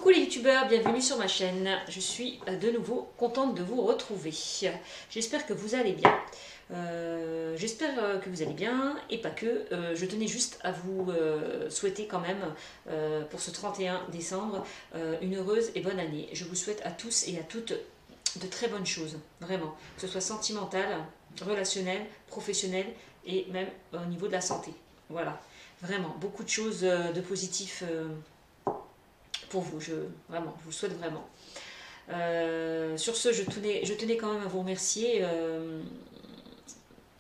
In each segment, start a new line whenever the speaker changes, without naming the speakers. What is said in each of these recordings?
Coucou les youtubeurs, bienvenue sur ma chaîne. Je suis de nouveau contente de vous retrouver. J'espère que vous allez bien. J'espère que vous allez bien et pas que. Je tenais juste à vous souhaiter quand même pour ce 31 décembre une heureuse et bonne année. Je vous souhaite à tous et à toutes de très bonnes choses, vraiment. Que ce soit sentimental, relationnel, professionnel et même au niveau de la santé. Voilà, vraiment, beaucoup de choses de positifs pour vous, vraiment, je vous le souhaite vraiment. Sur ce, je tenais quand même à vous remercier,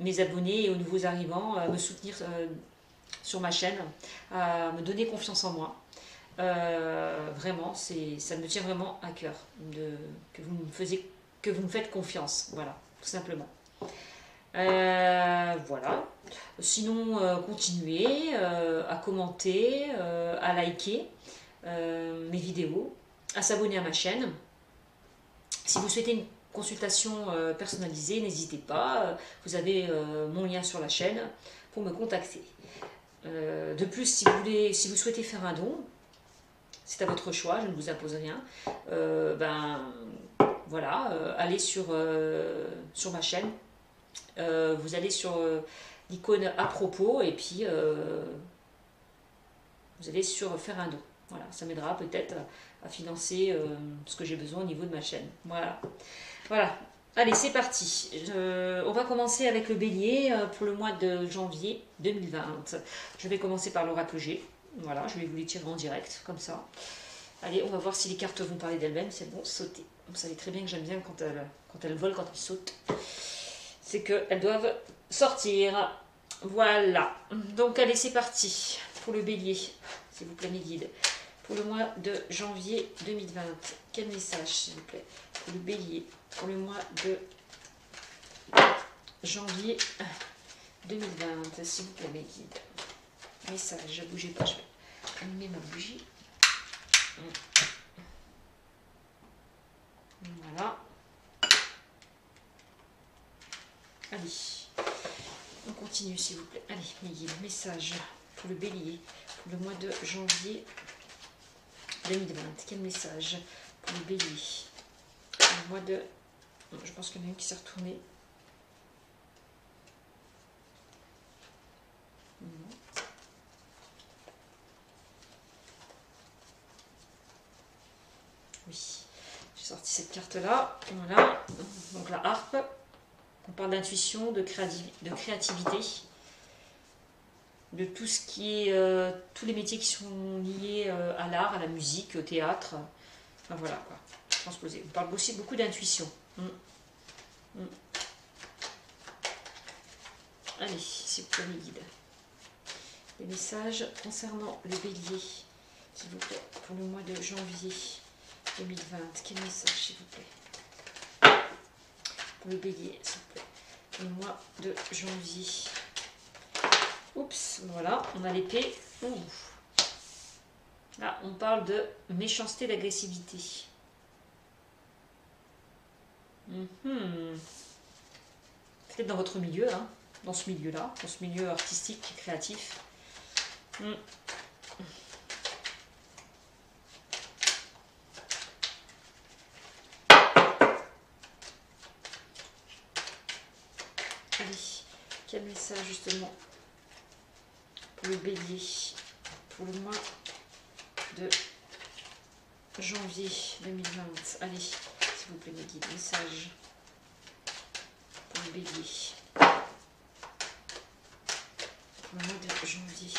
mes abonnés et aux nouveaux arrivants, à me soutenir sur ma chaîne, à me donner confiance en moi. Vraiment, ça me tient vraiment à cœur que vous me faites confiance, voilà, tout simplement. Voilà. Sinon, continuez à commenter, à liker mes vidéos, à s'abonner à ma chaîne. Si vous souhaitez une consultation personnalisée, n'hésitez pas. Vous avez mon lien sur la chaîne pour me contacter. De plus, si vous souhaitez faire un don, c'est à votre choix, je ne vous impose rien. Voilà, allez sur ma chaîne. Vous allez sur l'icône à propos et puis vous allez sur faire un don. Voilà, ça m'aidera peut-être à financer ce que j'ai besoin au niveau de ma chaîne. Voilà. Voilà. Allez, c'est parti. On va commencer avec le bélier pour le mois de janvier 2020. Je vais commencer par l'oracle G. Voilà, je vais vous les tirer en direct, comme ça. Allez, on va voir si les cartes vont parler d'elles-mêmes. C'est bon, sauter. Vous savez très bien que j'aime bien quand elles volent, quand elles sautent. C'est qu'elles doivent sortir. Voilà. Donc, allez, c'est parti pour le bélier. S'il vous plaît, mes guides. Pour le mois de janvier 2020, quel message, s'il vous plaît, pour le bélier, pour le mois de janvier 2020, s'il vous plaît, mes guides. Message, ne bougez pas, je vais allumer ma bougie. Voilà. Allez, on continue, s'il vous plaît. Allez, mes guides, message pour le bélier, pour le mois de janvier 2020. Quel message pour le bélier? Le mois de... Je pense qu'il y en a une qui s'est retournée. Oui, j'ai sorti cette carte-là. Voilà. Donc la harpe. On parle d'intuition, de créativité. De tout ce qui est... tous les métiers qui sont liés à l'art, à la musique, au théâtre. Enfin voilà, quoi. Transposé. On parle aussi beaucoup d'intuition. Allez, s'il vous plaît, mes guides. Les messages concernant le bélier, s'il vous plaît, pour le mois de janvier 2020. Quel message, s'il vous plaît? Pour le bélier, s'il vous plaît. Pour le mois de janvier. Oups, voilà, on a l'épée. Là, on parle de méchanceté, d'agressivité. Peut-être dans votre milieu, hein, dans ce milieu-là, dans ce milieu artistique, créatif. Allez, quel message justement pour le bélier, pour le mois de janvier 2020. Allez, s'il vous plaît, mes guides, message pour le bélier. Pour le mois de janvier.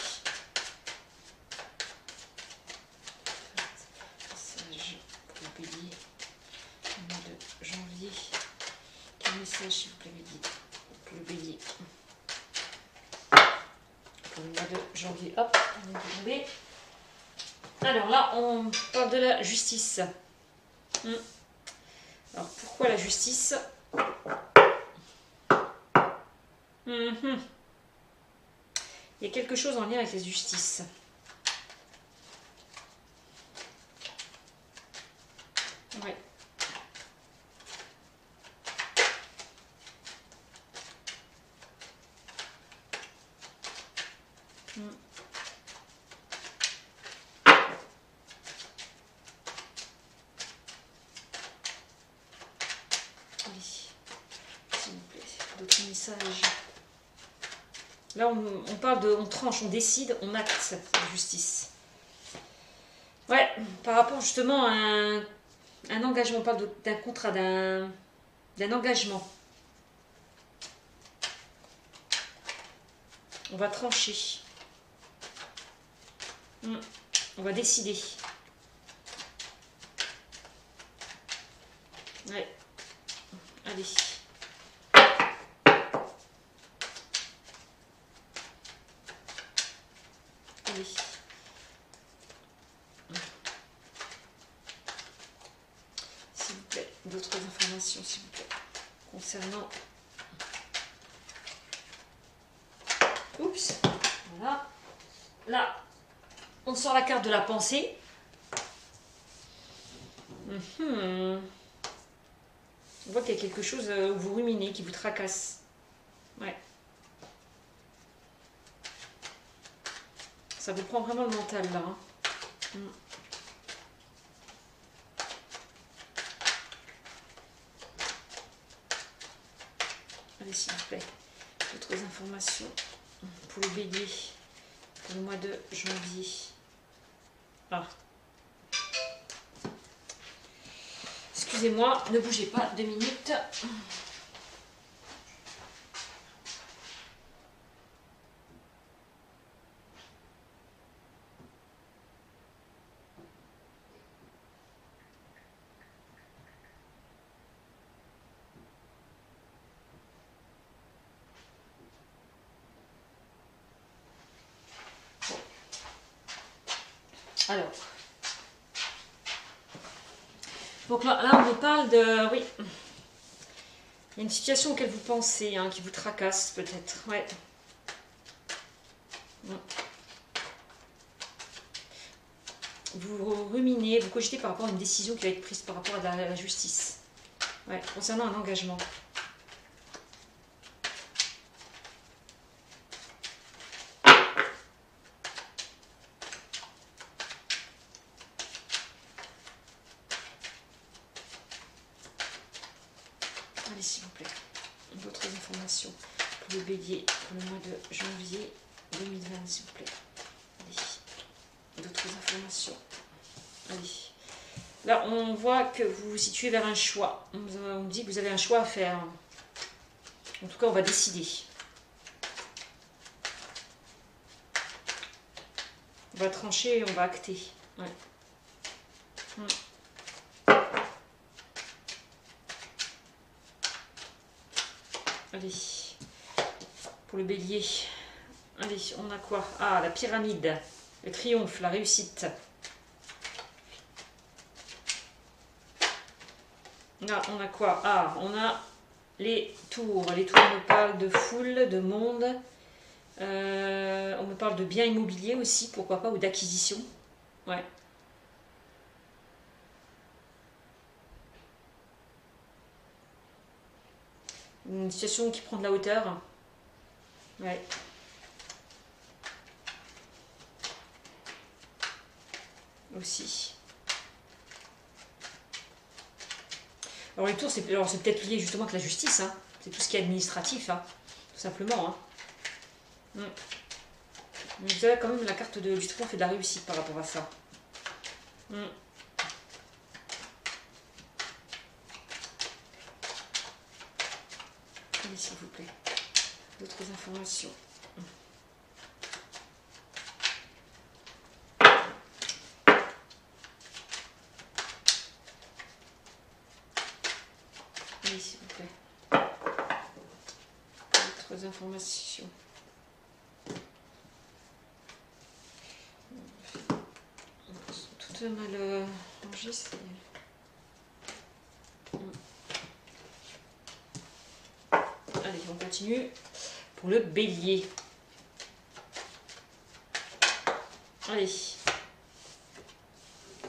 Message pour le bélier. Pour le mois de janvier. Quel message, s'il vous plaît, mes guides, pour le bélier. Pour le mois de janvier. Hop, on est tombé. Alors là, on parle de la justice. Alors pourquoi la justice? Il y a quelque chose en lien avec la justice. Ouais. message. Là, on parle de... On tranche, on décide, on acte la justice. Ouais, par rapport justement à un engagement. On parle d'un contrat, d'un engagement. On va trancher. On va décider. Ouais. Allez. Allez. S'il vous plaît, d'autres informations, s'il vous plaît, concernant... Oups. Voilà. Là, on sort la carte de la pensée. On voit qu'il y a quelque chose où vous ruminez, qui vous tracasse. Ouais. Ça vous prend vraiment le mental là. Hein. Allez, s'il vous plaît, d'autres informations pour le bélier pour le mois de janvier. Ah. Excusez-moi, ne bougez pas, 2 minutes. Alors, donc là, on me parle de... Oui, il y a une situation auquel vous pensez, hein, qui vous tracasse peut-être. Ouais. Vous ruminez, vous cogitez par rapport à une décision qui va être prise par rapport à la justice. Ouais, concernant un engagement. Allez, s'il vous plaît, d'autres informations pour le bélier pour le mois de janvier 2020, s'il vous plaît. Allez, d'autres informations. Allez. Là, on voit que vous vous situez vers un choix. On dit que vous avez un choix à faire. En tout cas, on va décider. On va trancher et on va acter. Ouais. Allez, pour le bélier, allez, on a quoi? Ah, la pyramide, le triomphe, la réussite. Là, on a quoi? Ah, on a les tours. Les tours, on me parle de foule, de monde. On me parle de biens immobiliers aussi, pourquoi pas, ou d'acquisition. Ouais. Une situation qui prend de la hauteur. Ouais. Aussi. Alors les tours, c'est peut-être lié justement avec la justice. Hein. C'est tout ce qui est administratif, hein, tout simplement. Hein. Mais vous avez quand même la carte du triomphe et de la réussite par rapport à ça. Allez, s'il vous plaît. D'autres informations. Allez, s'il vous plaît. D'autres informations. Tout mal enregistré. Allez, on continue. Pour le bélier. Allez.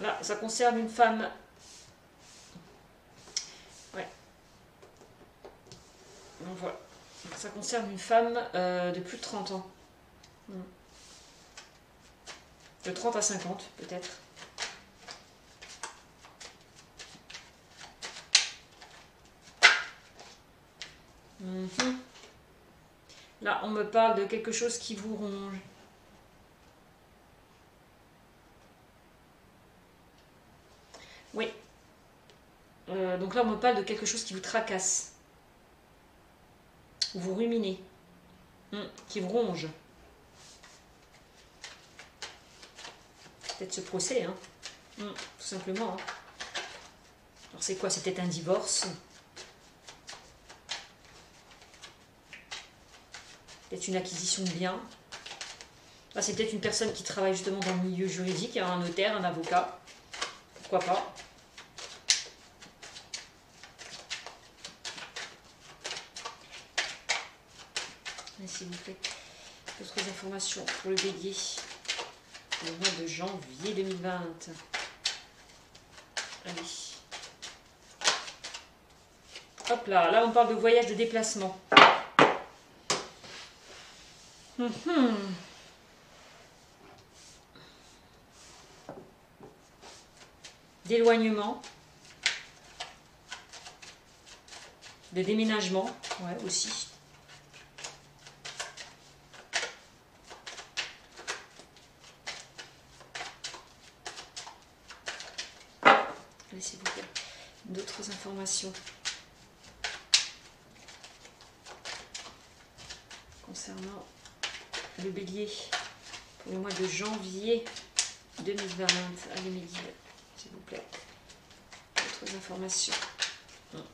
Là, ça concerne une femme. Ouais. On voit. Ça concerne une femme de plus de 30 ans. De 30 à 50, peut-être. Là, on me parle de quelque chose qui vous ronge. Oui. Donc là, on me parle de quelque chose qui vous tracasse. Vous ruminez. Qui vous ronge. Peut-être ce procès, hein. Tout simplement. Hein. Alors c'est quoi? C'est peut-être un divorce. Peut-être une acquisition de biens. Là, c'est peut-être une personne qui travaille justement dans le milieu juridique, un notaire, un avocat. Pourquoi pas? S'il vous plaît, d'autres informations pour le bélier. Le mois de janvier 2020. Allez. Hop là, là on parle de voyage, de déplacement. D'éloignement. De déménagement, ouais, aussi. Allez, s'il vous plaît. D'autres informations concernant le bélier pour le mois de janvier 2020. Allez, mes guides, s'il vous plaît. D'autres informations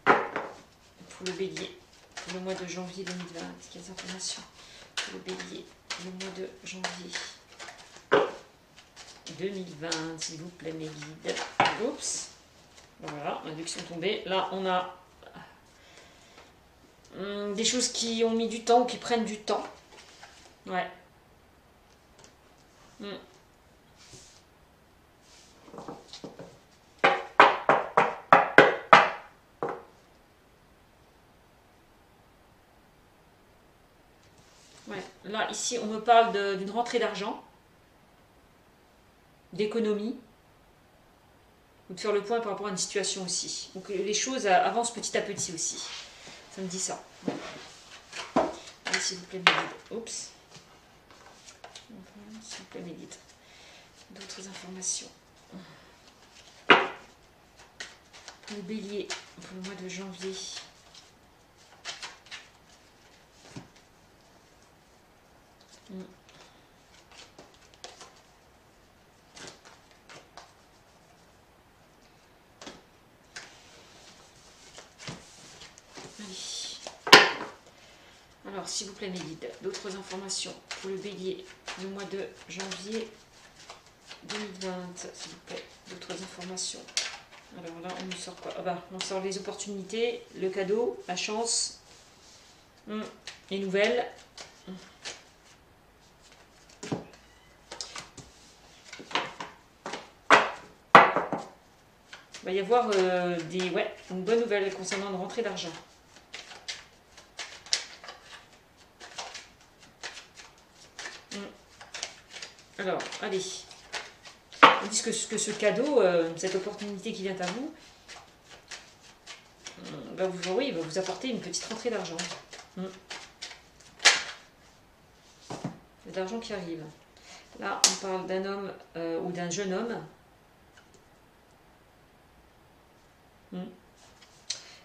pour le bélier pour le mois de janvier 2020. Quelles informations pour le bélier pour le mois de janvier 2020, s'il vous plaît, mes guides. Oups. Voilà, on a vu qu'ils sont tombés. Là, on a des choses qui ont mis du temps ou qui prennent du temps. Ouais. Ouais. Là, ici, on me parle d'une rentrée d'argent, d'économie, ou de faire le point par rapport à une situation aussi. Donc les choses avancent petit à petit aussi. Ça me dit ça. Allez, s'il vous plaît, mes guides. Oups. S'il vous plaît, mes guides. D'autres informations. Le bélier pour le mois de janvier. Alors, s'il vous plaît, mes guides, d'autres informations pour le bélier, le mois de janvier 2020, s'il vous plaît, d'autres informations. Alors là, on nous sort quoi? Ah bah, on sort les opportunités, le cadeau, la chance, les nouvelles. Il va y avoir une bonne nouvelle concernant une rentrée d'argent. Alors, allez. On dit que ce cadeau, cette opportunité qui vient à vous, va vous apporter une petite rentrée d'argent. De l'argent qui arrive. Là, on parle d'un homme ou d'un jeune homme.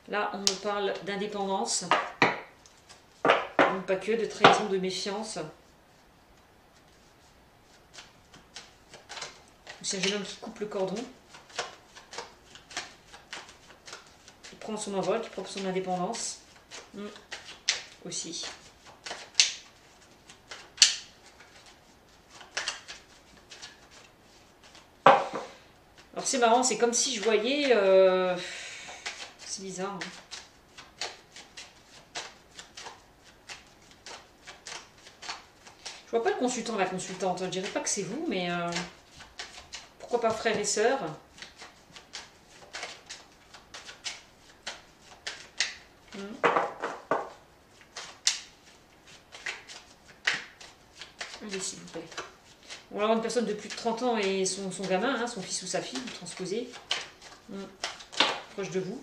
Là, on me parle d'indépendance. Pas que, de trahison, de méfiance. C'est un jeune homme qui coupe le cordon. Qui prend son envol, qui prend son indépendance. Aussi. Alors c'est marrant, c'est comme si je voyais... C'est bizarre. Hein. Je vois pas le consultant, la consultante. Je dirais pas que c'est vous, mais... pourquoi pas frères et sœurs? Allez, s'il vous plaît. On va avoir une personne de plus de 30 ans et son gamin, hein, son fils ou sa fille, transposé. Proche de vous.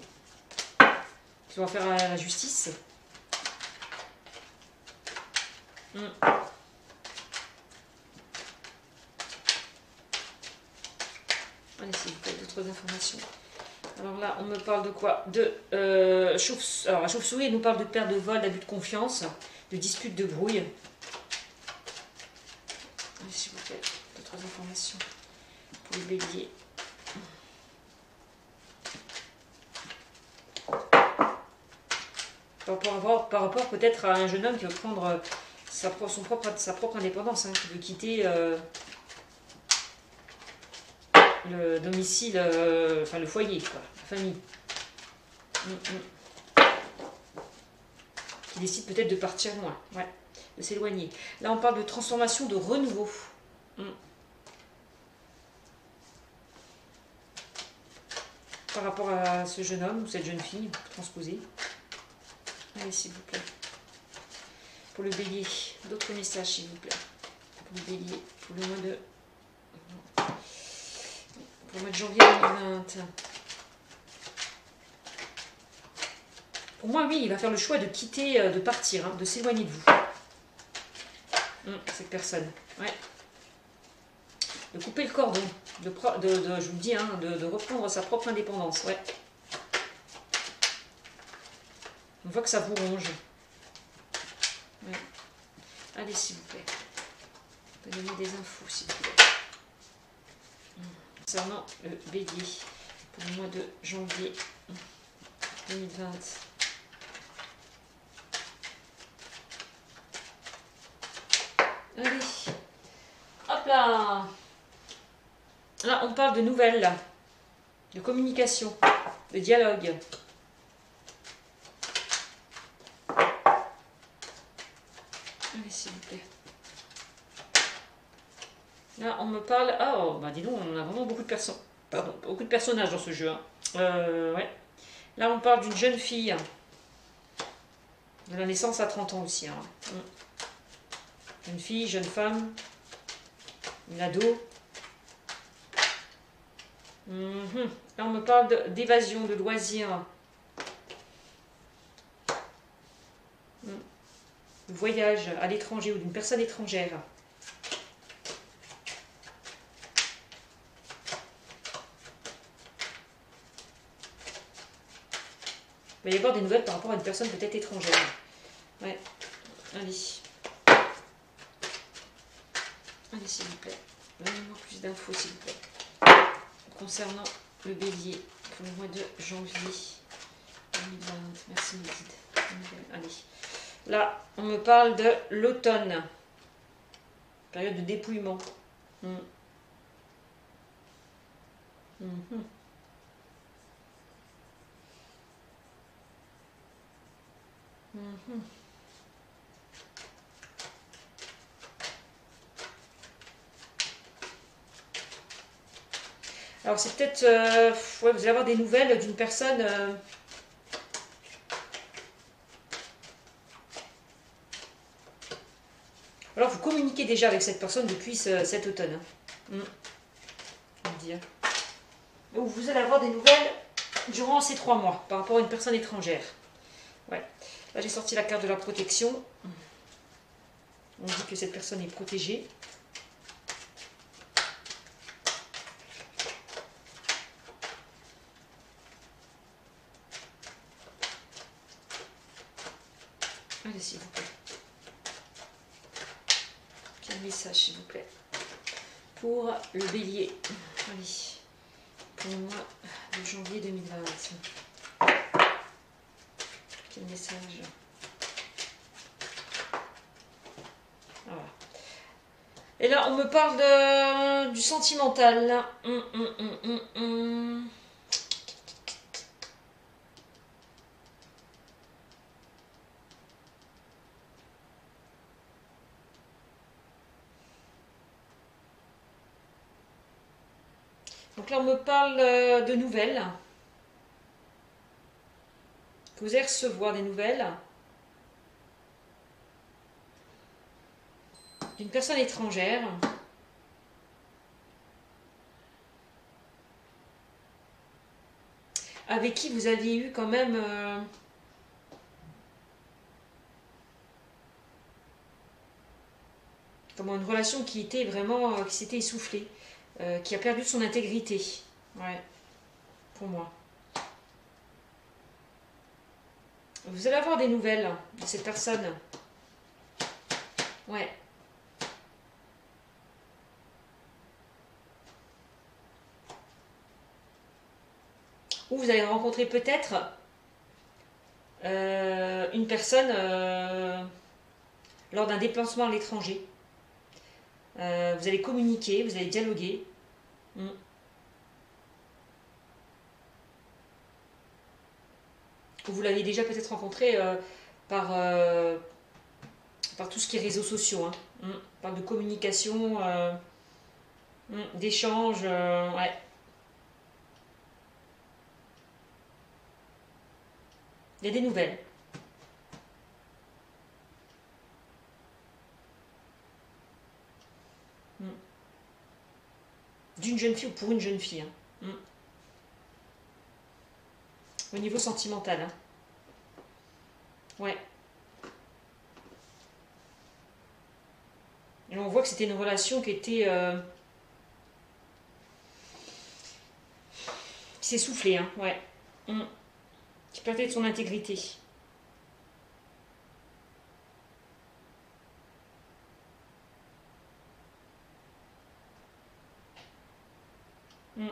Qui vont faire à la justice. Allez, s'il vous plaît, d'autres informations. Alors là, on me parle de quoi? De alors la chauve-souris, elle nous parle de perte de vol, d'abus de confiance, de dispute, de brouille. Allez, s'il vous plaît, d'autres informations pour les béliers. Par rapport peut-être à un jeune homme qui veut prendre sa propre indépendance, hein, qui veut quitter le domicile, enfin le foyer, quoi, la famille. Qui décide peut-être de partir loin, ouais, de s'éloigner. Là, on parle de transformation, de renouveau. Par rapport à ce jeune homme ou cette jeune fille transposée. Allez, s'il vous plaît. Pour le bélier, d'autres messages, s'il vous plaît. Pour le bélier, pour le mois de janvier 2020. Pour moi, oui, il va faire le choix de quitter, de partir, hein, de s'éloigner de vous. Cette personne, ouais. De couper le cordon, je vous dis, hein, de reprendre sa propre indépendance, ouais. On voit que ça vous ronge. Ouais. Allez, s'il vous plaît. Donnez-moi des infos, s'il vous plaît. Concernant le bélier, pour le mois de janvier 2020. Allez. Hop là. Là, on parle de nouvelles, là. De communication, de dialogue. Allez, s'il vous plaît. Là, on me parle... Oh, bah dis donc, on a vraiment beaucoup de personnes. Pardon, beaucoup de personnages dans ce jeu. Hein. Ouais. Là, on parle d'une jeune fille. De la naissance à 30 ans aussi. Hein. Jeune fille, jeune femme. Une ado. Là, on me parle d'évasion, de loisirs. De voyage à l'étranger ou d'une personne étrangère. Il va y avoir des nouvelles par rapport à une personne peut-être étrangère. Ouais. Allez. Allez, s'il vous plaît. Donnez-moi plus d'infos, s'il vous plaît. Concernant le bélier pour le mois de janvier 2020. Merci, mes guides. Allez. Là, on me parle de l'automne. Période de dépouillement. Alors c'est peut-être... ouais, vous allez avoir des nouvelles d'une personne... Alors vous communiquez déjà avec cette personne depuis cet automne. Je vais dire. Donc vous allez avoir des nouvelles durant ces 3 mois par rapport à une personne étrangère. Ouais. Là j'ai sorti la carte de la protection. On dit que cette personne est protégée. Allez, s'il vous plaît. Quel message, s'il vous plaît, pour le bélier. Allez, pour le mois de janvier 2020. Quel message. Voilà. Et là, on me parle du sentimental. Donc là, on me parle de nouvelles. Que vous allez recevoir des nouvelles d'une personne étrangère. Avec qui vous aviez eu quand même... Comment une relation qui était vraiment, qui s'était essoufflée, qui a perdu son intégrité. Ouais, pour moi. Vous allez avoir des nouvelles de cette personne. Ouais. Ou vous allez rencontrer peut-être une personne lors d'un déplacement à l'étranger. Vous allez communiquer, vous allez dialoguer. Mm. Vous l'avez déjà peut-être rencontré par, par tout ce qui est réseaux sociaux. Hein. Mm. On parle de communication, d'échange. Ouais. Il y a des nouvelles. Mm. D'une jeune fille ou pour une jeune fille. Hein. Mm. Au niveau sentimental. Hein. Ouais. Et on voit que c'était une relation qui était... qui s'est soufflée. Hein. Ouais. Mm. Qui perdait de son intégrité. Mm.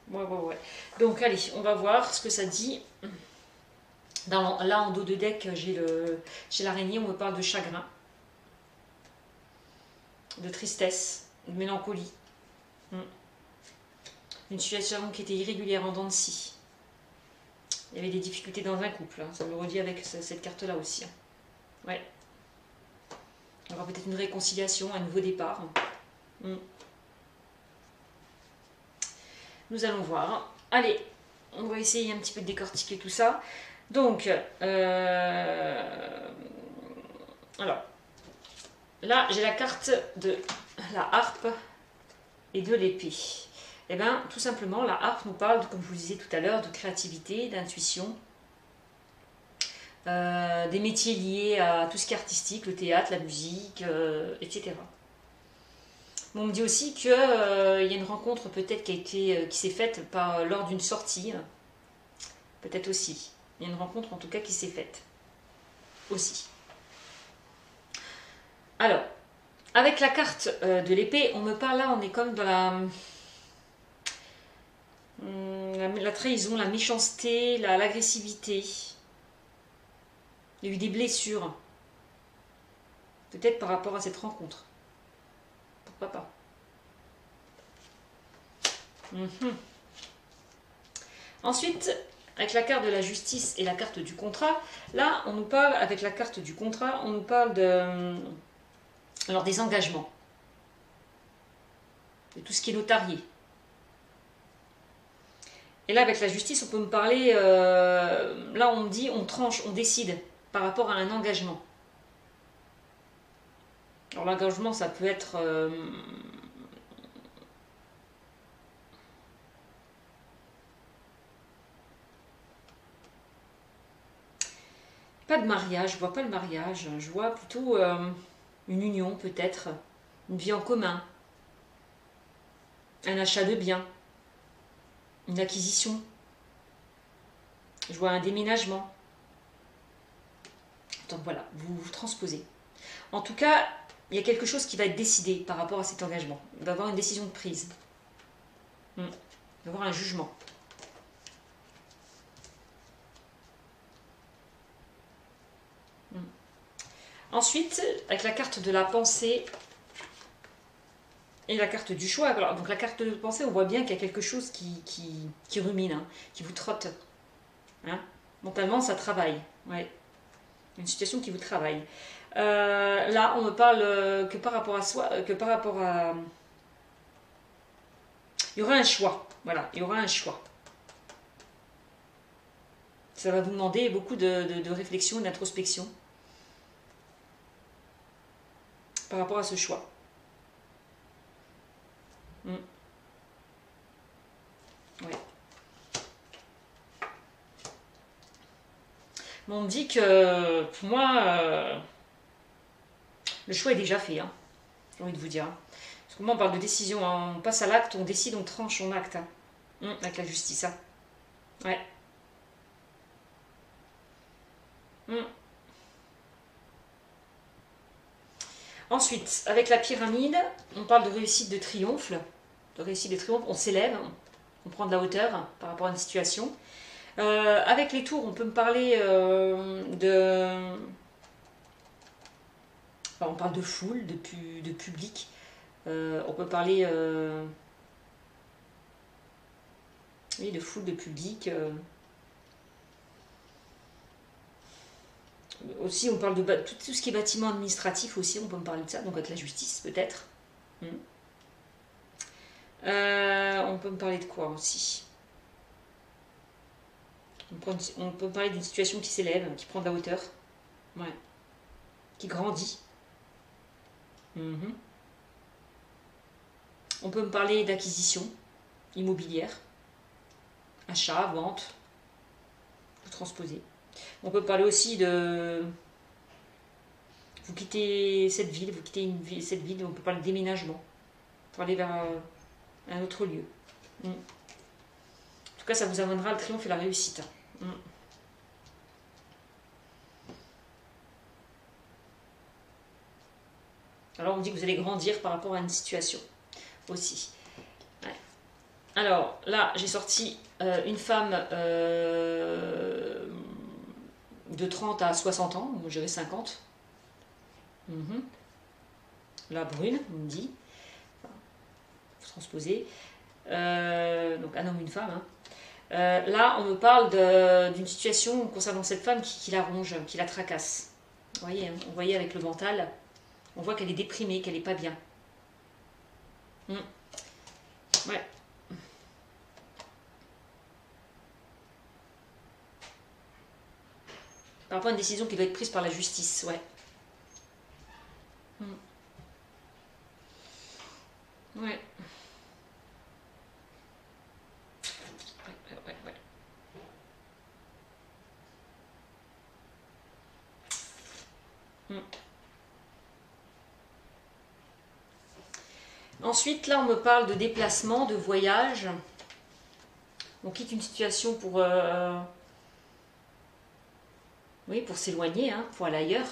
Ouais. Donc allez, on va voir ce que ça dit. Là en dos de deck, j'ai l'araignée, on me parle de chagrin, de tristesse, de mélancolie. Une situation qui était irrégulière en dents de scie. Il y avait des difficultés dans un couple, hein. Ça me redit avec cette carte-là aussi. Hein. Ouais. Il y aura peut-être une réconciliation, un nouveau départ. Nous allons voir. Allez, on va essayer un petit peu de décortiquer tout ça. Donc, alors, là, j'ai la carte de la harpe et de l'épée. Eh bien, tout simplement, la harpe nous parle, comme je vous le disais tout à l'heure, de créativité, d'intuition, des métiers liés à tout ce qui est artistique, le théâtre, la musique, etc. On me dit aussi qu'il y a une rencontre peut-être qui s'est faite lors d'une sortie. Peut-être aussi. Il y a une rencontre en tout cas qui s'est faite. Aussi. Alors, avec la carte de l'épée, on me parle là, on est comme dans la trahison, la méchanceté, l'agressivité. Il y a eu des blessures. Peut-être par rapport à cette rencontre. Pourquoi pas. Ensuite, avec la carte de la justice et la carte du contrat, là, on nous parle, avec la carte du contrat, on nous parle alors des engagements. De tout ce qui est notarié. Et là, avec la justice, on peut me parler, là, on me dit, on tranche, on décide par rapport à un engagement. Alors, l'engagement, ça peut être... pas de mariage, je vois pas le mariage, je vois plutôt une union peut-être, une vie en commun, un achat de biens, une acquisition, je vois un déménagement. Donc voilà, vous transposez. En tout cas, il y a quelque chose qui va être décidé par rapport à cet engagement. Il va y avoir une décision de prise. Il va y avoir un jugement. Ensuite, avec la carte de la pensée et la carte du choix. Alors, donc la carte de pensée, on voit bien qu'il y a quelque chose qui rumine, hein, qui vous trotte. Hein. Mentalement, ça travaille. Ouais. Une situation qui vous travaille. Là, on me parle que par rapport à soi, que par rapport à... Il y aura un choix. Voilà, il y aura un choix. Ça va vous demander beaucoup de réflexion, d'introspection par rapport à ce choix. Ouais. On me dit que pour moi, le choix est déjà fait, hein, j'ai envie de vous dire. Parce que moi, on parle de décision, hein. On passe à l'acte, on décide, on tranche, on acte. Hein. Avec la justice. Hein. Ouais. Hum. Ensuite, avec la pyramide, on parle de réussite de triomphe. De réussite de triomphe, on s'élève, on prend de la hauteur par rapport à une situation. Avec les tours, on peut me parler de... Enfin, on parle de foule, de public. On peut parler oui, de foule, de public. Aussi, on parle de tout ce qui est bâtiment administratif aussi, on peut me parler de ça, donc avec la justice peut-être. Hmm. On peut me parler de quoi aussi? On peut me parler d'une situation qui s'élève, qui prend de la hauteur, ouais, qui grandit. Mhm. On peut me parler d'acquisition immobilière, achat, vente, vous transposer. On peut parler aussi de... Vous quittez cette ville, cette ville, on peut parler de déménagement, pour aller vers un autre lieu. En tout cas, ça vous amènera le triomphe et la réussite. Alors, on dit que vous allez grandir par rapport à une situation aussi. Ouais. Alors, là, j'ai sorti une femme de 30 à 60 ans, moi j'irais 50. La brune, on me dit. Faut transposer. Donc un homme, une femme. Hein. Là, on me parle d'une situation concernant cette femme qui la ronge, qui la tracasse. Vous voyez, hein, on voyait avec le mental, on voit qu'elle est déprimée, qu'elle n'est pas bien. Ouais. Par rapport à une décision qui doit être prise par la justice, ouais. Ouais. Ouais. Ensuite, là, on me parle de déplacement, de voyage. On quitte une situation pour, oui, pour s'éloigner, hein, pour aller ailleurs,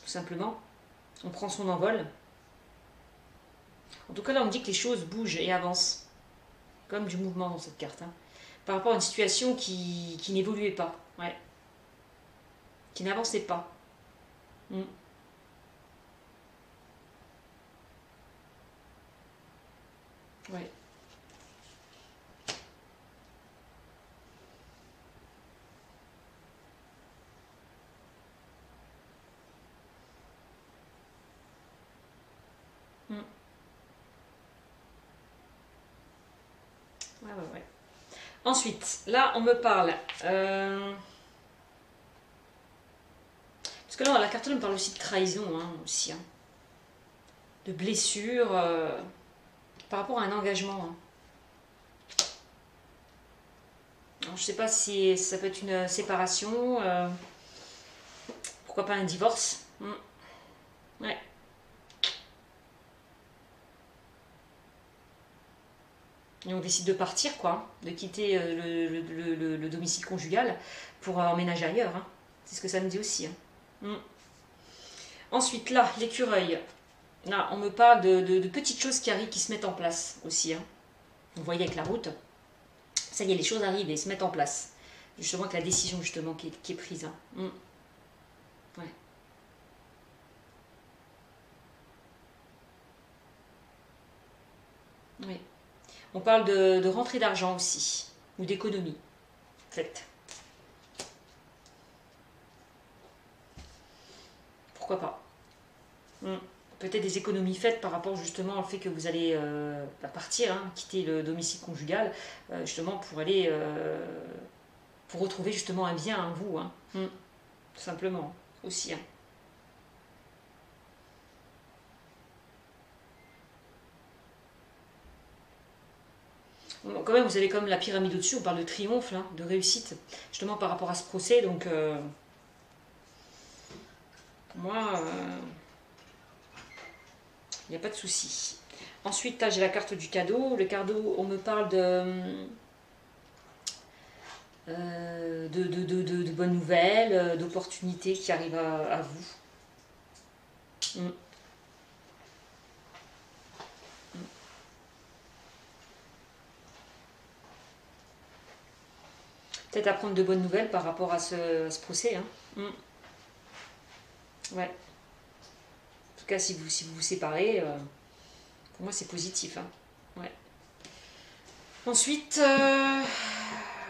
tout simplement. On prend son envol. En tout cas, là, on me dit que les choses bougent et avancent, comme du mouvement dans cette carte. Hein, par rapport à une situation qui n'évoluait pas, ouais, qui n'avançait pas. Ouais. Ouais. Ensuite, là, on me parle. Parce que là, la carte, on me parle aussi de trahison, hein, aussi. Hein, de blessure par rapport à un engagement. Hein. Alors, je sais pas si ça peut être une séparation. Pourquoi pas un divorce. Ouais. Et on décide de partir, quoi, de quitter le domicile conjugal pour emménager ailleurs. Hein. C'est ce que ça me dit aussi. Hein. Ensuite, là, l'écureuil. Là, on me parle de petites choses qui arrivent, qui se mettent en place aussi. Hein. Vous voyez avec la route, ça y est, les choses arrivent et se mettent en place. Justement, avec la décision justement qui est prise. Hein. Ouais. Oui. On parle de rentrée d'argent aussi, ou d'économie, en fait. Pourquoi pas. Peut-être des économies faites par rapport justement au fait que vous allez partir, hein, quitter le domicile conjugal, justement pour aller pour retrouver justement un bien, hein, vous, hein. Tout simplement, aussi. Hein. Quand même, vous avez comme la pyramide au-dessus, on parle de triomphe, là, de réussite, justement par rapport à ce procès, donc Moi, il n'y a pas de souci. Ensuite, là, j'ai la carte du cadeau. Le cadeau, on me parle de bonnes nouvelles, d'opportunités qui arrivent à vous. Mm. Peut-être apprendre de bonnes nouvelles par rapport à ce procès. Hein. Mm. Ouais. En tout cas, si vous vous séparez, pour moi, c'est positif. Hein. Ouais. Ensuite,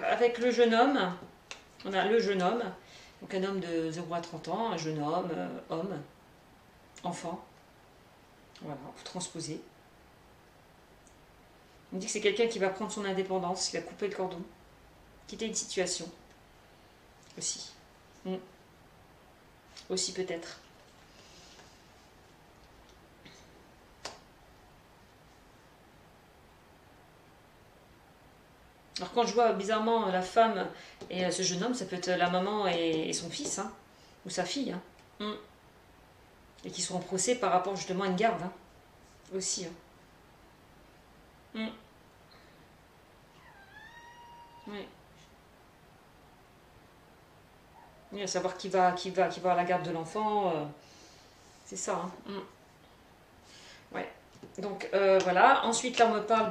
avec le jeune homme, on a le jeune homme. Donc un homme de 0 à 30 ans, un jeune homme, homme, enfant. Voilà, vous transposez. On dit que c'est quelqu'un qui va prendre son indépendance, qui va couper le cordon, quitter une situation. Aussi. Mm. Aussi peut-être. Alors quand je vois bizarrement la femme et ce jeune homme, ça peut être la maman et son fils, hein, ou sa fille. Hein. Mm. Et qui sont en procès par rapport justement à une garde. Hein, aussi. Hein. Mm. Oui. Oui, à savoir qui va à la garde de l'enfant. C'est ça. Hein. Mm. Ouais. Donc voilà. Ensuite, là, on me parle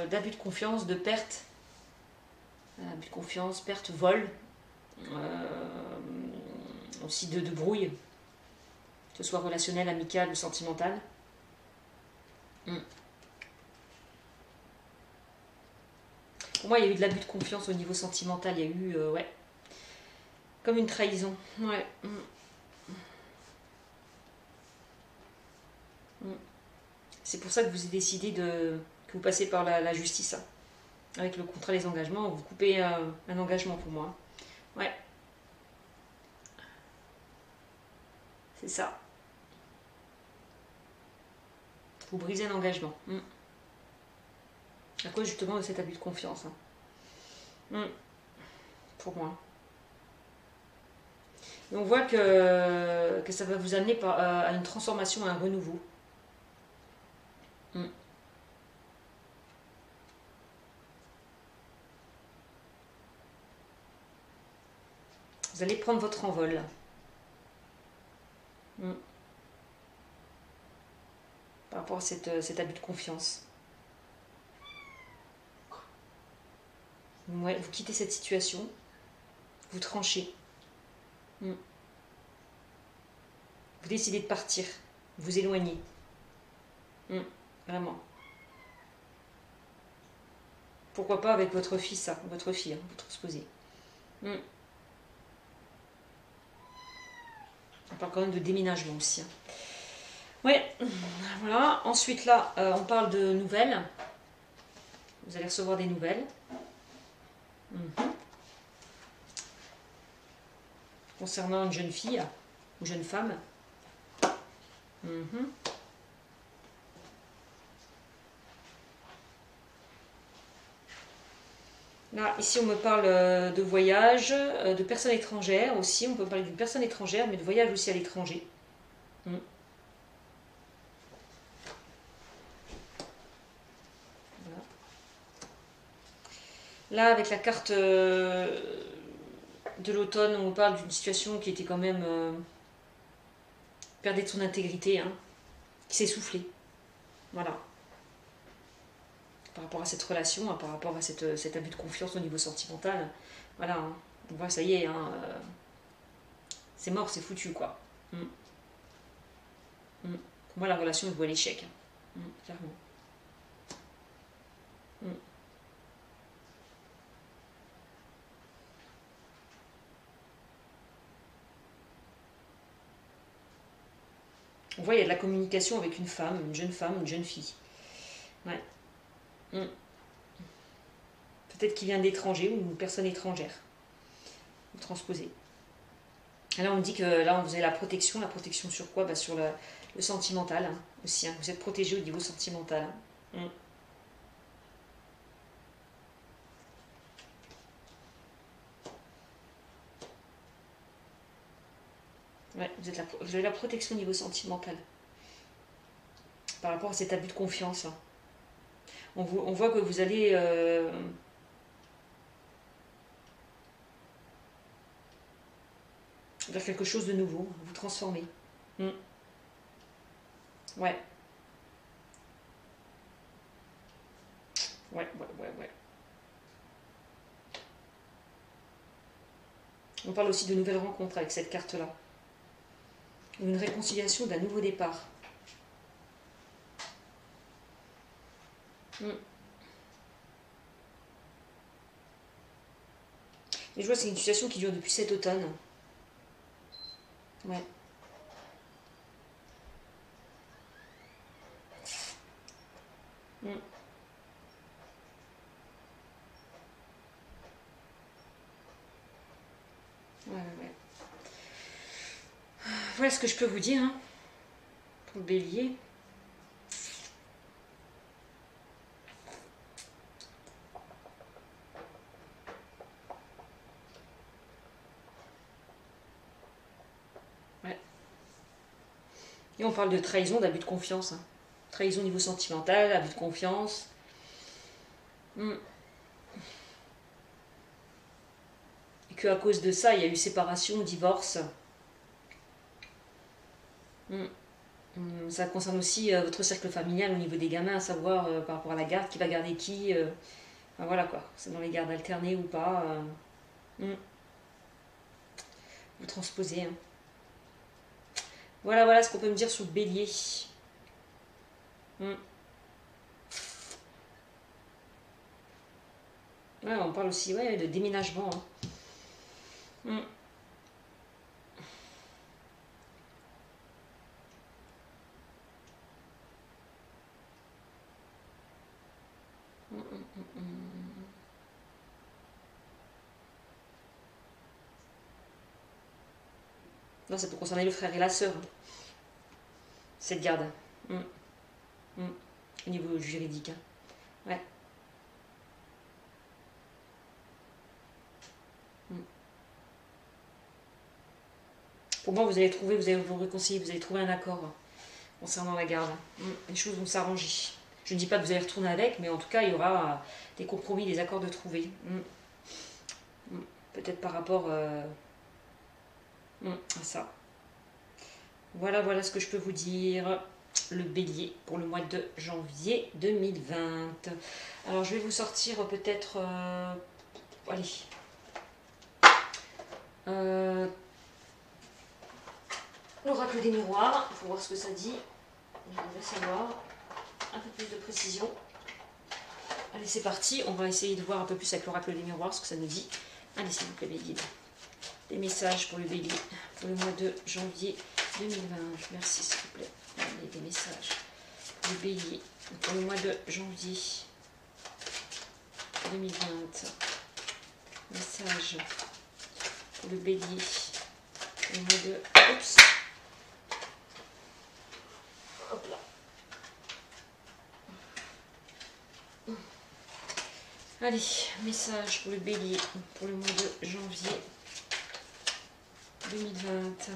d'abus de confiance, de perte. Abus de confiance, perte, vol. Aussi de brouille. Que ce soit relationnel, amical ou sentimental. Mm. Pour moi, il y a eu de l'abus de confiance au niveau sentimental. Il y a eu, ouais, comme une trahison. Ouais. Mm. Mm. C'est pour ça que vous avez décidé que vous passez par la justice. Hein. Avec le contrat des engagements, vous coupez un engagement pour moi. Ouais, c'est ça. Vous brisez un engagement. Mm. À cause justement de cet abus de confiance. Hein. Mm. Pour moi. Et on voit que ça va vous amener à une transformation, à un renouveau. Mm. Vous allez prendre votre envol. Mm. Par rapport à cet abus de confiance. Ouais, vous quittez cette situation, vous tranchez. Mm. Vous décidez de partir, vous éloignez. Mm. Vraiment. Pourquoi pas avec votre fils, ça, votre fille, hein, vous transposez. Mm. On parle quand même de déménagement aussi. Hein. Ouais, voilà. Ensuite, là, on parle de nouvelles. Vous allez recevoir des nouvelles. Mhm. Concernant une jeune fille ou jeune femme. Mhm. Là, ici, on me parle de voyage, de personnes étrangères aussi. On peut parler d'une personne étrangère, mais de voyage aussi à l'étranger. Mm. Voilà. Là, avec la carte de l'automne, on parle d'une situation qui était quand même perdait de son intégrité, hein, qui s'est soufflée. Voilà. Par rapport à cette relation, hein, par rapport à cet abus de confiance au niveau sentimental. Voilà. Hein. On voit, ça y est, hein, c'est mort, c'est foutu, quoi. Mm. Mm. Pour moi, la relation est vouée à l'échec. Hein. Mm, clairement. Mm. On voit, il y a de la communication avec une femme, une jeune fille. Ouais. Mm. Peut-être qu'il vient d'étranger ou une personne étrangère. Vous transposez. Et là, on dit que là, vous avez la protection. La protection sur quoi? Bah, sur le sentimental hein, aussi. Hein. Vous êtes protégé au niveau sentimental. Hein. Mm. Ouais, Vous avez la protection au niveau sentimental. Par rapport à cet abus de confiance. Hein. On voit que vous allez... vers quelque chose de nouveau, vous transformer. Ouais. Ouais. On parle aussi de nouvelles rencontres avec cette carte-là. Une réconciliation d'un nouveau départ. Et je vois que c'est une situation qui dure depuis cet automne. Ouais. Ouais. Voilà ce que je peux vous dire hein, pour le bélier. Ouais. Et on parle de trahison, d'abus de confiance. Hein. Trahison au niveau sentimental, abus de confiance. Et qu'à cause de ça, il y a eu séparation, divorce. Ça concerne aussi votre cercle familial au niveau des gamins, à savoir par rapport à la garde, qui va garder qui. Enfin, voilà quoi, c'est dans les gardes alternées ou pas. Vous transposez. Hein. Voilà ce qu'on peut me dire sur le bélier. Ouais, on parle aussi de déménagement. Hein. Non, ça peut concerner le frère et la sœur. Hein. Cette garde. Au niveau juridique. Hein. Ouais. Pour moi, vous allez vous réconcilier, vous allez trouver un accord concernant la garde. Les choses vont s'arranger. Je ne dis pas que vous allez retourner avec, mais en tout cas, il y aura des compromis, des accords de trouver. Peut-être par rapport à ça. Voilà ce que je peux vous dire. Le bélier pour le mois de janvier 2020. Alors, je vais vous sortir peut-être... allez. L'oracle des miroirs, pour voir ce que ça dit. Je voudrais savoir un peu plus de précision. Allez, c'est parti. On va essayer de voir un peu plus avec l'oracle des miroirs ce que ça nous dit. Allez, s'il vous plaît, bélier. Des messages pour le bélier pour le mois de janvier 2020. Merci, s'il vous plaît. Allez, des messages. Le bélier pour le mois de janvier 2020. Message pour le bélier pour le mois de... Oups. Hop là. Allez, message pour le bélier pour le mois de janvier 2020.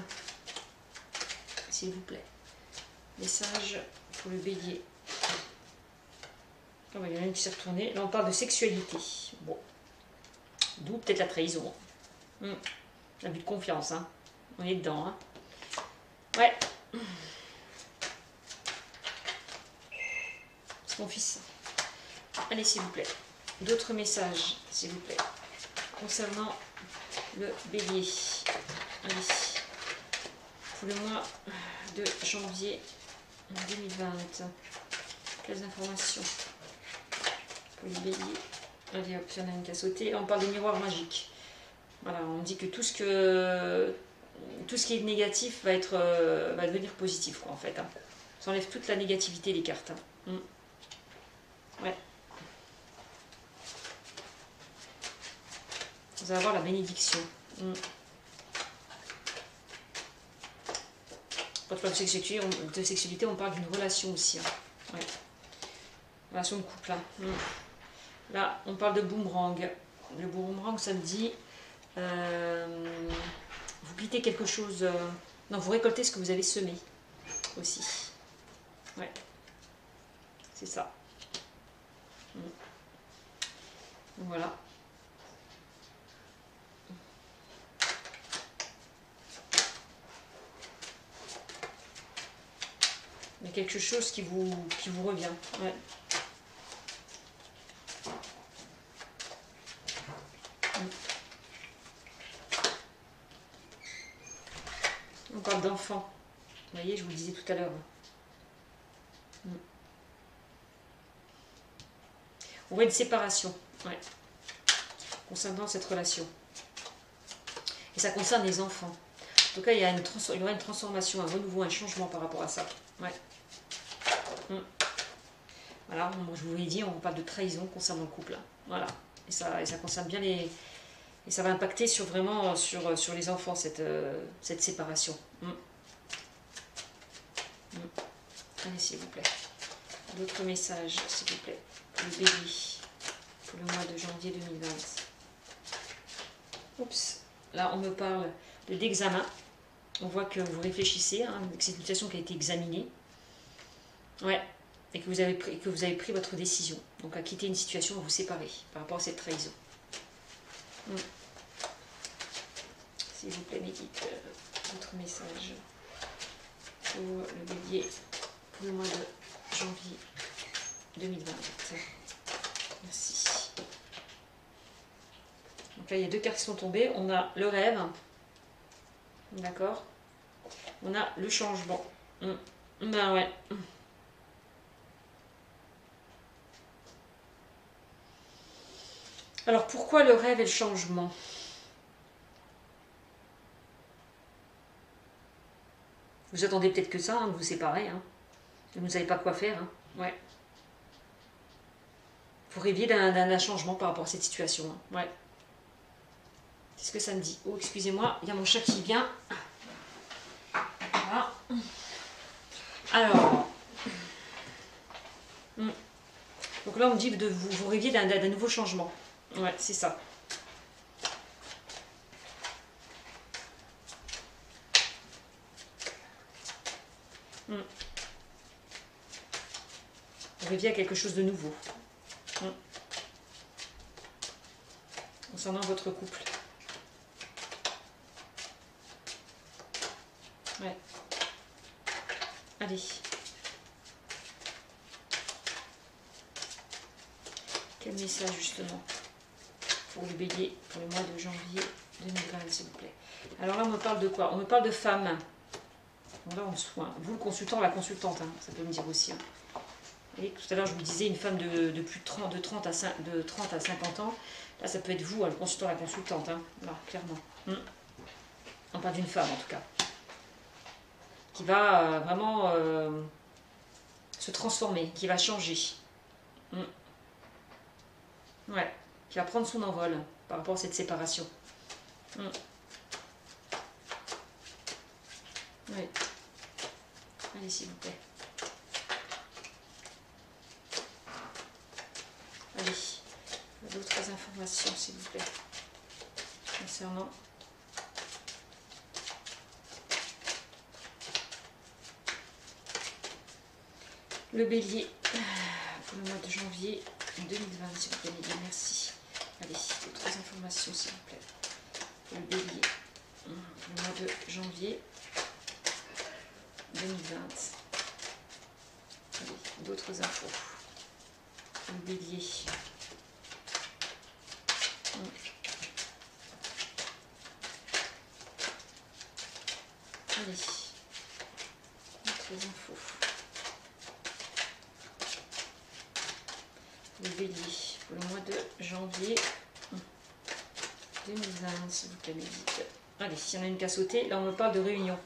S'il vous plaît. Message pour le bélier. Oh, il y en a une qui s'est retournée. Là, on parle de sexualité. Bon. D'où peut-être la trahison. L'abus de confiance. Hein. On est dedans. Hein. Ouais. C'est mon fils. Allez, s'il vous plaît. D'autres messages, s'il vous plaît. Concernant le bélier. Allez. Pour le mois de janvier 2020. Quelles informations pour le bélier? Allez hop, il y en a une qui a sauté. On parle des miroirs magiques. Voilà, on dit que tout ce qui est négatif va devenir positif, quoi, en fait. Hein. Ça enlève toute la négativité des cartes. Hein. Ouais. Vous allez avoir la bénédiction. Quand on parle de sexualité, on parle d'une relation aussi. Hein. Ouais. Relation de couple. Hein. Là, on parle de boomerang. Le boomerang, ça me dit... vous quittez quelque chose Non, vous récoltez ce que vous avez semé aussi. Ouais, c'est ça. Voilà. Il y a quelque chose qui vous revient. Ouais. On parle d'enfants. Vous voyez, je vous le disais tout à l'heure. On voit une séparation. Ouais. Concernant cette relation. Et ça concerne les enfants. En tout cas, il y aura une transformation, un renouveau, un changement par rapport à ça. Ouais. Voilà, moi, je vous l'ai dit, on parle de trahison concernant le couple. Voilà. Et ça concerne bien les... Et ça va impacter vraiment sur les enfants, cette séparation. Allez, s'il vous plaît. D'autres messages, s'il vous plaît. Pour le bélier. Pour le mois de janvier 2020. Oups. Là, on me parle d'examen. On voit que vous réfléchissez, hein, que c'est une situation qui a été examinée. Ouais. Et que vous avez pris votre décision. Donc à quitter une situation, à vous séparer par rapport à cette trahison. S'il vous plaît, médite votre message pour le bélier pour le mois de janvier 2020. Merci. Donc là, il y a deux cartes qui sont tombées. On a le rêve. D'accord. On a le changement. Ben ouais. Alors, pourquoi le rêve et le changement? Vous attendez peut-être que ça, hein, de vous séparer. Hein. Vous ne savez pas quoi faire. Hein. Ouais. Vous rêviez d'un changement par rapport à cette situation. Hein. Ouais. Qu'est-ce que ça me dit? Oh, excusez-moi, il y a mon chat qui vient. Voilà. Alors. Donc là, on me dit que vous rêviez d'un nouveau changement. Ouais, c'est ça. Vous rêviez à quelque chose de nouveau. Concernant votre couple. Ouais. Allez. Quel message justement pour le bélier pour le mois de janvier 2020, s'il vous plaît. Alors là, on me parle de quoi? On me parle de femme. Bon, là, vous le consultant, la consultante, hein, ça peut me dire aussi. Hein. Et tout à l'heure, je vous disais une femme de plus de 30 à 50 ans. Là, ça peut être vous, hein, le consultant, la consultante. Hein. Là, clairement. On parle d'une femme, en tout cas. Qui va vraiment se transformer, qui va changer. Ouais, qui va prendre son envol par rapport à cette séparation. Oui. Allez, s'il vous plaît. Allez, d'autres informations, s'il vous plaît, concernant le bélier pour le mois de janvier 2020, s'il vous plaît, merci. Allez, d'autres informations, s'il vous plaît. Pour le bélier pour le mois de janvier 2020. Allez, d'autres infos. Pour le bélier. Allez, d'autres infos. Le bélier pour le mois de janvier 2020, s'il vous plaît, médite. Allez, s'il y en a une qu'à sauter, là on me parle de réunion.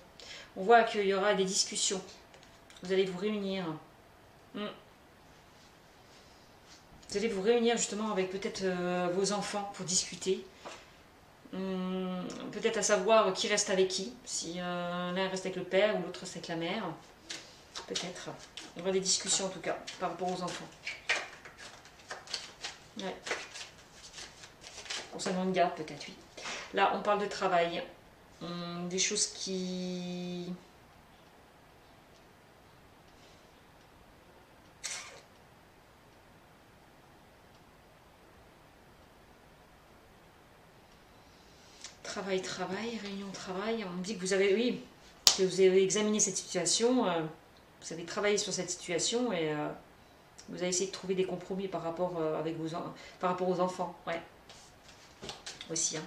On voit qu'il y aura des discussions. Vous allez vous réunir. Vous allez vous réunir justement avec peut-être vos enfants pour discuter. Peut-être à savoir qui reste avec qui. Si l'un reste avec le père ou l'autre reste avec la mère. Peut-être. Il y aura des discussions en tout cas par rapport aux enfants. Ouais. Concernant une garde peut-être, oui. Là, on parle de travail. Des choses qui... Travail, réunion, travail. On me dit que vous avez, oui, que vous avez examiné cette situation, vous avez travaillé sur cette situation et vous avez essayé de trouver des compromis par rapport, avec par rapport aux enfants. Ouais, aussi. Hein.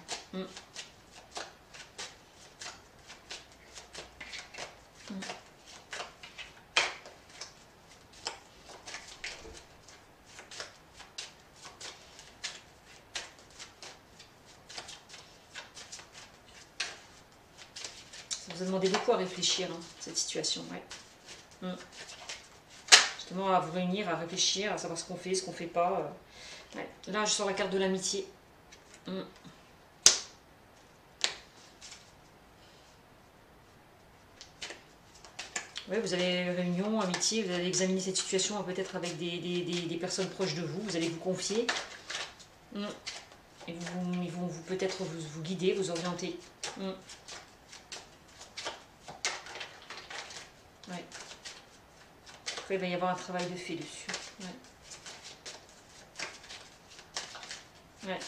Ça vous a demandé beaucoup à réfléchir, hein, cette situation. Ouais. Justement, à vous réunir, à réfléchir, à savoir ce qu'on fait, ce qu'on fait pas. Ouais. Là, je sors la carte de l'amitié. Ouais, vous avez réunion, amitié, vous allez examiner cette situation peut-être avec des personnes proches de vous, vous allez vous confier. Et ils vont peut-être vous guider, vous orienter. Ouais. Après, il va y avoir un travail de fait dessus. Ouais.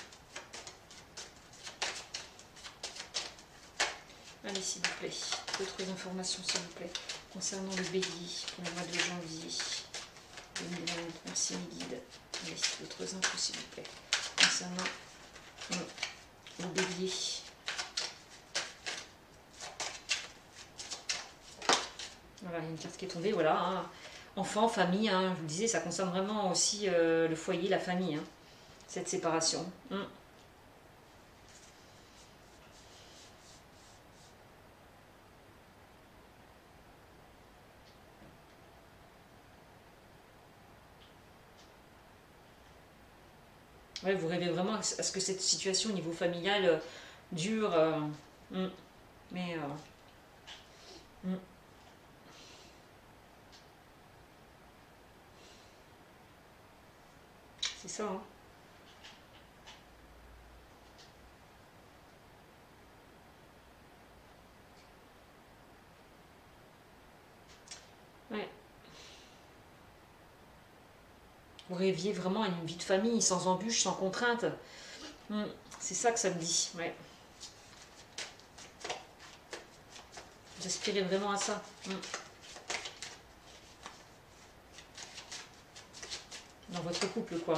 Allez, s'il vous plaît, d'autres informations, s'il vous plaît, concernant le bélier pour le mois de janvier 2020. Merci, mes guides. Allez, d'autres infos, s'il vous plaît, concernant le bélier. Voilà, il y a une carte qui est tombée, voilà. Hein. Enfant, famille, hein, je vous le disais, ça concerne vraiment aussi le foyer, la famille, hein, cette séparation. Ouais, vous rêvez vraiment à ce que cette situation au niveau familial dure. Mais... c'est ça, hein. Ouais. Vous rêviez vraiment à une vie de famille, sans embûches, sans contraintes. C'est ça que ça me dit, ouais. Vous aspirez vraiment à ça. Dans votre couple, quoi.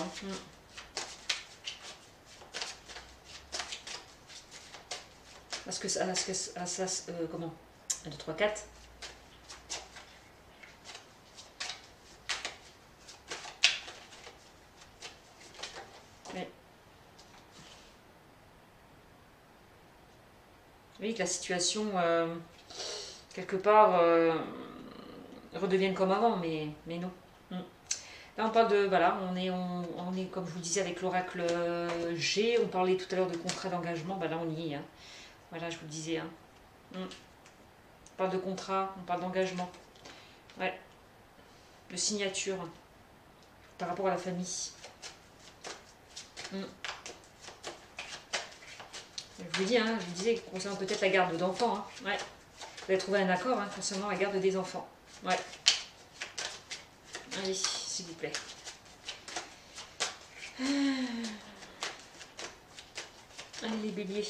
Parce que ça, comment 1, 2, 3, 4. Oui, que la situation, quelque part, redevienne comme avant, mais non. Là, on parle de, voilà, on est, comme je vous disais, avec l'oracle G, on parlait tout à l'heure de contrat d'engagement, bah là, on y est. Hein. Voilà, je vous le disais. Hein. On parle de contrat, on parle d'engagement. Ouais. De signature par rapport à la famille. Je vous dis, hein, je vous disais, concernant peut-être la garde d'enfants. Hein. Ouais. Vous allez trouver un accord hein, concernant la garde des enfants. Ouais. Allez, s'il vous plaît. Allez, les béliers.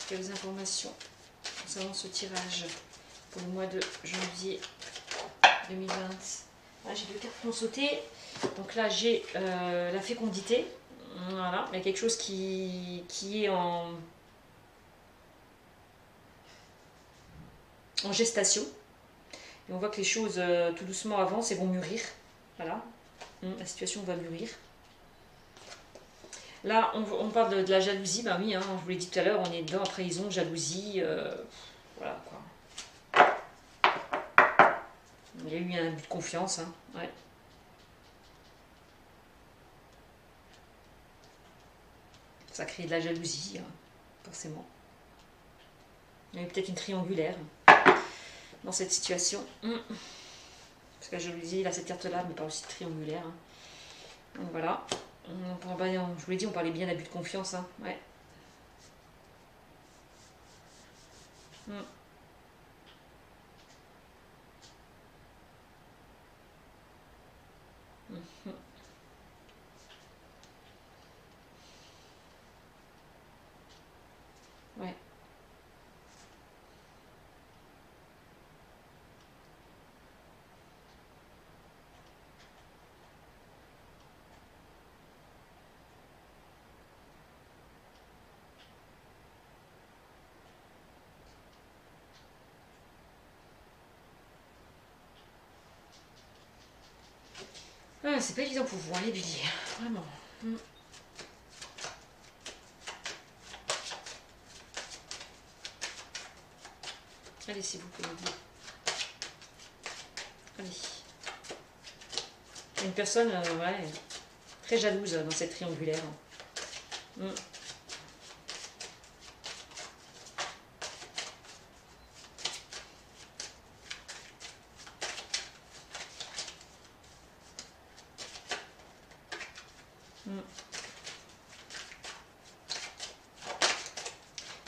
Quelles informations concernant ce tirage pour le mois de janvier 2020. Ah, j'ai 2 cartes qui ont sauté. Donc là, j'ai la fécondité. Voilà, il y a quelque chose qui est en gestation. Et on voit que les choses tout doucement avancent et vont mûrir. Voilà, la situation va mûrir. Là, on parle de la jalousie. Ben oui, hein, je vous l'ai dit tout à l'heure, on est dedans, trahison, jalousie. Voilà quoi. Il y a eu un but de confiance. Hein, ouais. Ça crée de la jalousie, forcément. Il y a peut-être une triangulaire dans cette situation. Parce que la jalousie, là, cette carte-là, mais pas aussi de triangulaire. Hein. Donc voilà. Je vous l'ai dit, on parlait bien d'abus de confiance. Hein. Ouais. Mm. Mhm. Ouais. Ah, c'est pas évident pour vous, hein, les béliers. Vraiment. Mm. Allez, s'il vous plaît, les béliers. Allez. Une personne, ouais, très jalouse dans cette triangulaire. Mm. Mm.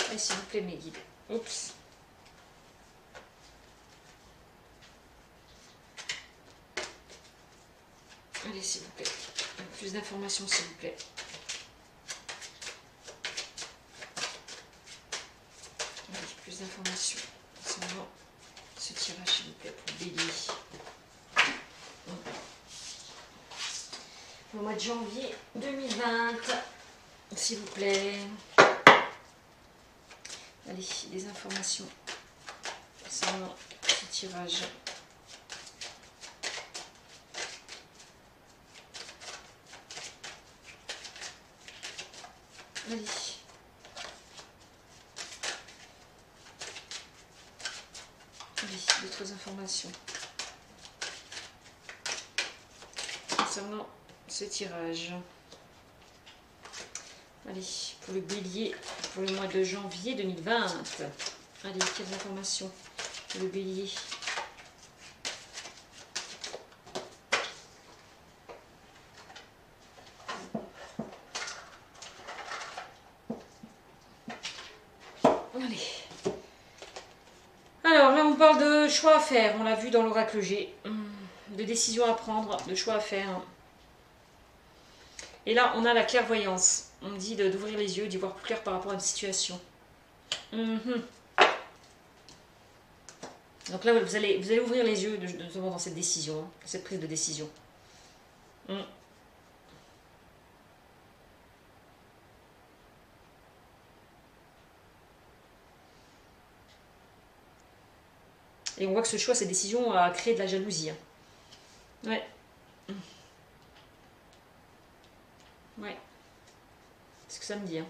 Allez, s'il vous plaît, mes guides. Oups. Allez, s'il vous plaît. Plus d'informations, s'il vous plaît. Allez, plus d'informations concernant ce tirage, s'il vous plaît, pour le bélier. Au mois de janvier 2020, s'il vous plaît. Allez, des informations concernant ce tirage. Allez. Allez, d'autres informations concernant ce tirage. Allez, pour le bélier, pour le mois de janvier 2020. Allez, quelles informations pour le bélier? Allez. Alors là, on parle de choix à faire. On l'a vu dans l'oracle G. De décisions à prendre, de choix à faire. Et là, on a la clairvoyance. On dit d'ouvrir les yeux, d'y voir plus clair par rapport à une situation. Donc là, vous allez ouvrir les yeux notamment dans cette décision, dans cette prise de décision. Et on voit que ce choix, cette décision a créé de la jalousie. Ouais. Ouais. C'est ce que ça me dit.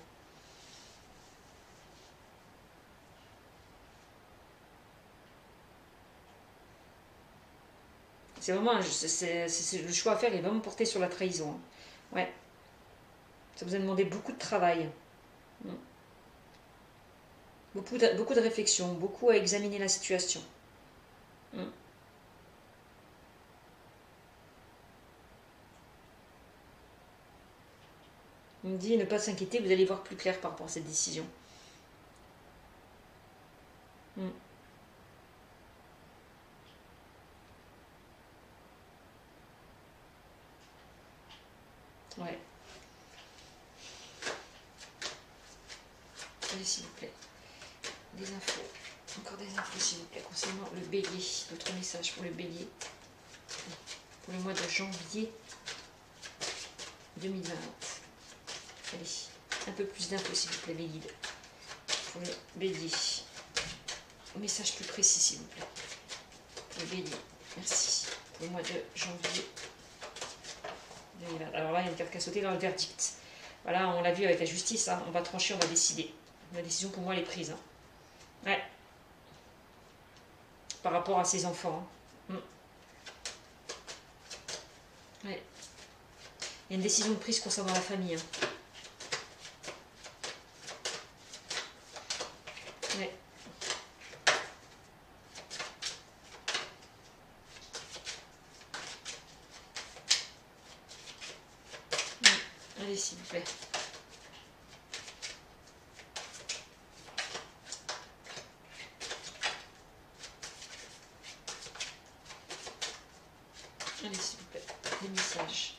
C'est vraiment, le choix à faire est vraiment porté sur la trahison. Ouais. Ça vous a demandé beaucoup de travail. Beaucoup de réflexion, beaucoup à examiner la situation. On me dit ne pas s'inquiéter, vous allez voir plus clair par rapport à cette décision. Ouais. Allez, s'il vous plaît. Des infos. Encore des infos, s'il vous plaît, concernant le bélier. D'autres messages pour le bélier. Pour le mois de janvier 2020. Allez, un peu plus d'infos, s'il vous plaît, mes guides. Pour le bélier. Un message plus précis, s'il vous plaît. Pour le bélier. Merci. Pour le mois de janvier 2020. Alors là, il y a une carte qui a sauté dans le verdict. Voilà, on l'a vu avec la justice. On va trancher, on va décider. La décision, pour moi, elle est prise. Ouais. Par rapport à ses enfants. Ouais. Il y a une décision de prise concernant la famille. Ouais. Allez, s'il vous plaît. Allez, s'il vous plaît, des messages.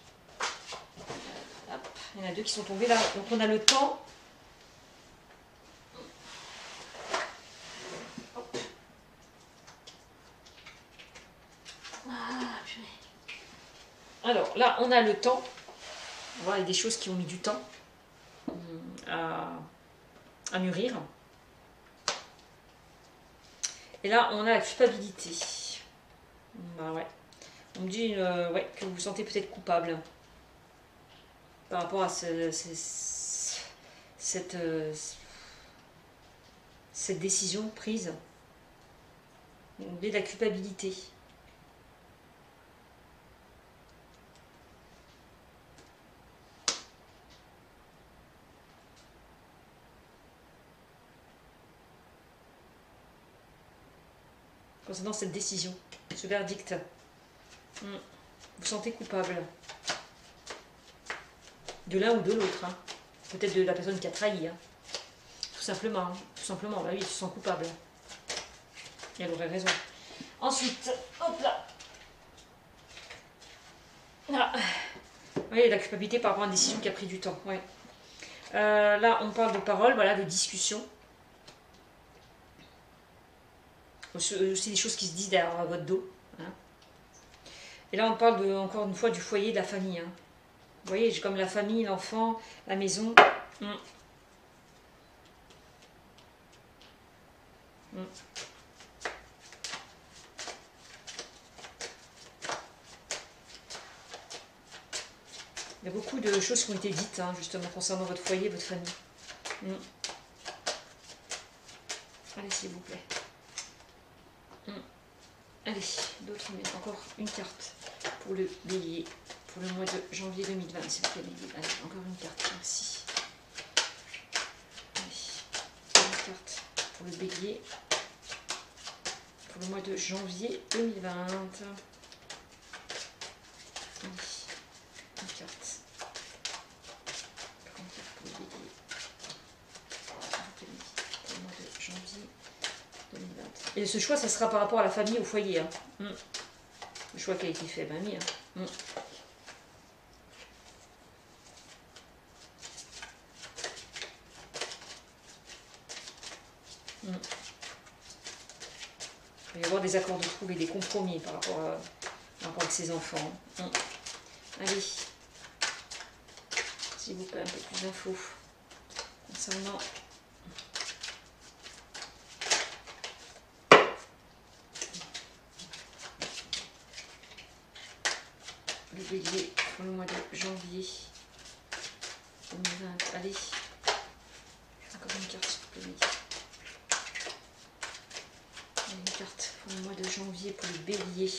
Hop. Il y en a deux qui sont tombés là. Donc on a le temps. Hop. Ah, purée. Alors là, on a le temps. On voit des choses qui ont mis du temps à mûrir. Et là, on a la culpabilité. Bah ouais. On me dit ouais, que vous vous sentez peut-être coupable par rapport à cette décision prise. On dit de la culpabilité. Concernant cette décision, ce verdict. Vous vous sentez coupable. De l'un ou de l'autre. Hein. Peut-être de la personne qui a trahi. Hein. Tout simplement. Hein. Tout simplement. Bah oui, il se sent coupable. Et elle aurait raison. Ensuite, hop là. Ah. Oui, la culpabilité par rapport à une décision qui a pris du temps. Ouais. Là, on parle de paroles, voilà, de discussions. C'est des choses qui se disent derrière votre dos. Hein. Et là, on parle encore une fois du foyer, de la famille. Hein. Vous voyez, j'ai comme la famille, l'enfant, la maison. Il y a beaucoup de choses qui ont été dites, hein, justement, concernant votre foyer, votre famille. Allez, s'il vous plaît. Allez, d'autres, mais encore une carte pour le bélier, pour le mois de janvier 2020, s'il vous plaît, bélier. Allez, encore une carte, merci. Allez, une carte pour le bélier, pour le mois de janvier 2020. Allez, une carte. Encore une carte pour le bélier, pour le mois de janvier 2020. Et ce choix, ça sera par rapport à la famille, au foyer. Hein. Le choix qui a été fait, ben oui. Hein. Il va y avoir des accords de trouver, des compromis par rapport à ses enfants. Allez, s'il vous plaît, un peu plus d'infos concernant le bélier pour le mois de janvier 2020. Allez, encore une carte, s'il vous plaît. Une carte pour le mois de janvier pour le bélier.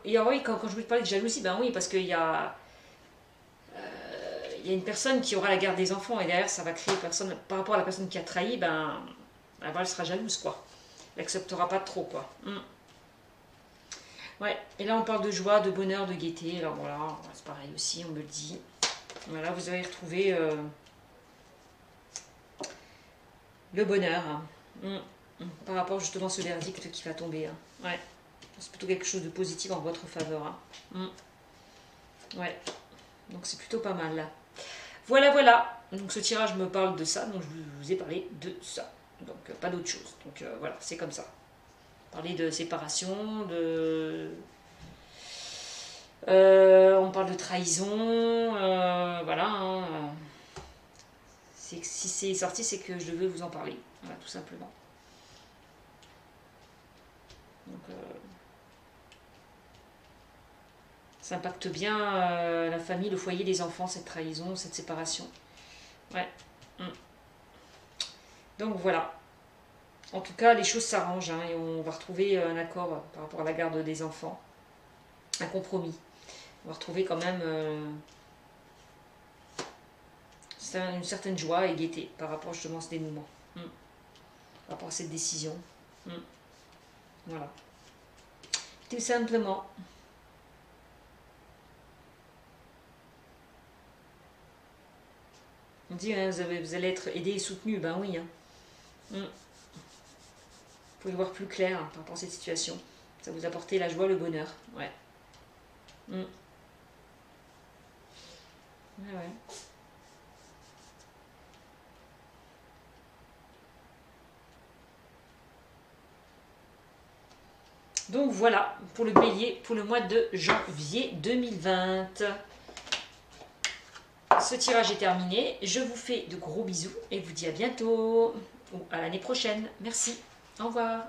Et oui, quand je vous parlais de jalousie, ben oui, parce qu'il y a une personne qui aura la garde des enfants et derrière ça va créer personne par rapport à la personne qui a trahi, ben elle sera jalouse quoi. Elle n'acceptera pas trop quoi. Ouais, et là on parle de joie, de bonheur, de gaieté. Alors voilà, c'est pareil aussi, on me le dit. Voilà, vous allez retrouver le bonheur hein. Par rapport justement à ce verdict qui va tomber. Hein. Ouais, c'est plutôt quelque chose de positif en votre faveur. Hein. Ouais, donc c'est plutôt pas mal là. Voilà, voilà. Donc ce tirage me parle de ça, donc je vous ai parlé de ça. Donc pas d'autre chose. Donc voilà, c'est comme ça. Parler de séparation, on parle de trahison, voilà. Hein. Si c'est sorti, c'est que je devais vous en parler. Voilà, tout simplement. Donc ça impacte bien la famille, le foyer, les enfants, cette trahison, cette séparation. Ouais. Donc voilà. En tout cas, les choses s'arrangent hein, et on va retrouver un accord par rapport à la garde des enfants. Un compromis. On va retrouver quand même une certaine joie et gaieté par rapport justement à ce dénouement. Par rapport à cette décision. Voilà. Tout simplement. On dit, hein, vous allez être aidé et soutenu. Ben oui. Hein. Vous pouvez voir plus clair hein, par rapport à cette situation. Ça vous apporter la joie, le bonheur. Ouais. Ouais, ouais. Donc voilà pour le bélier pour le mois de janvier 2020. Ce tirage est terminé. Je vous fais de gros bisous et vous dis à bientôt ou à l'année prochaine. Merci. Au revoir.